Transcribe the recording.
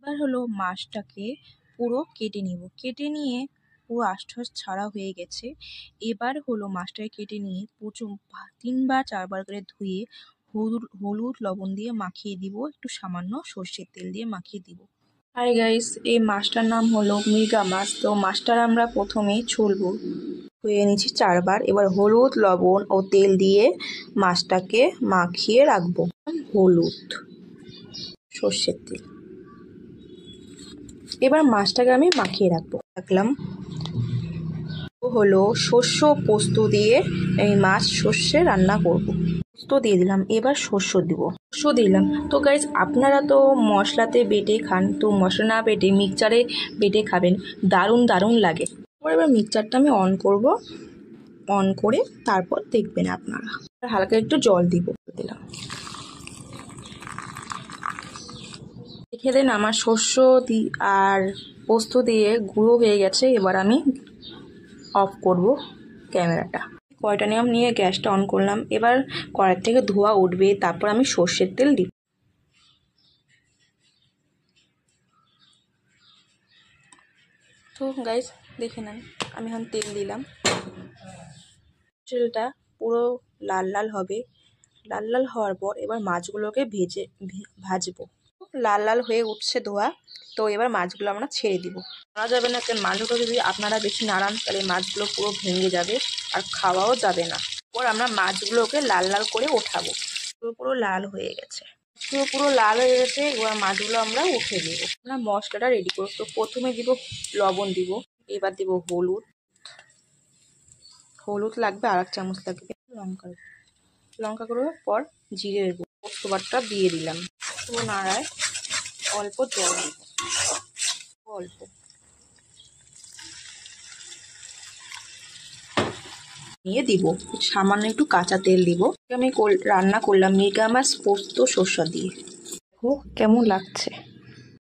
এবার হলো মাছটাকে পুরো কেটে নিব। কেটে নিয়ে পুরো আঁশ ছাড়া হয়ে গেছে। এবার হলো মাছটাকে কেটে নিয়ে প্রচুর 3 বা 4 বার করে ধুয়ে হলুদ লবণ দিয়ে মাখিয়ে দিব, একটু সামান্য সর্ষের তেল দিয়ে মাখিয়ে দিব। হাই গাইস, এই মাছটার নাম হলো মৃগা মাছ। তো মাছটার আমরা প্রথমেই ছুলবো। ধুয়ে নিচ্ছি 4 বার। এবার হলুদ লবণ ও তেল দিয়ে মাছটাকে মাখিয়ে রাখবো। হলুদ, সর্ষের তেল। এবার মাছটাকে আমি মাখিয়ে রাখলাম। হলো শস্য পোস্ত দিয়ে এই মাছ সর্ষে রান্না করব। পোস্ত দিয়ে দিলাম, এবার শস্য দিলাম। তো গাইস, আপনারা তো মশলাতে বেটে খান, তো মশলা না বেটে মিক্সচারে বেটে খাবেন, দারুণ লাগে। এবার মিক্সচারটা আমি অন করে তারপর দেখবেন আপনারা। হালকা একটু জল দিলাম। দেখে দেন আমার শস্য আর পোস্ত দিয়ে গুঁড়ো হয়ে গেছে। এবার আমি অফ করব ক্যামেরাটা। কড়াইটা নিয়ে গ্যাসটা অন করলাম। এবার কড়াই থেকে ধোঁয়া উঠবে, তারপর আমি সর্ষের তেল দিব। তো গাইস দেখে নেন, আমি এখন তেল দিলাম। তেলটা পুরো লাল হবে। লাল হওয়ার পর এবার মাছগুলোকে ভাজবো। লাল হয়ে উঠছে ধোয়া। তো এবার মাছগুলো আমরা ছেড়ে দিব। নাড়া যাবে না, কারণ মাছগুলো যদি আপনারা বেশি নাড়ান তাহলে মাছগুলো পুরো ভেঙে যাবে আর খাওয়াও যাবে না। এরপর আমরা মাছগুলোকে লাল করে ওঠাবো। পুরো লাল হয়ে গেছে। এবার মাছগুলো আমরা উঠে দেবো। আমরা মশলাটা রেডি করব। তো প্রথমে দিব লবণ দিব, এবার দিব হলুদ লাগবে, 1 চামচ লাগবে। লঙ্কা করার পর জিরে দেবো। পোস্ত বাটাটা দিয়ে দিলাম। পুরো নাড়ায় অল্প জল দিব, অল্প নিয়ে দিব। সামান্য একটু কাঁচা তেল দিব। আমি রান্না করলাম মৃগা মাছ পোস্ত শসা দিয়ে। দেখো কেমন লাগছে।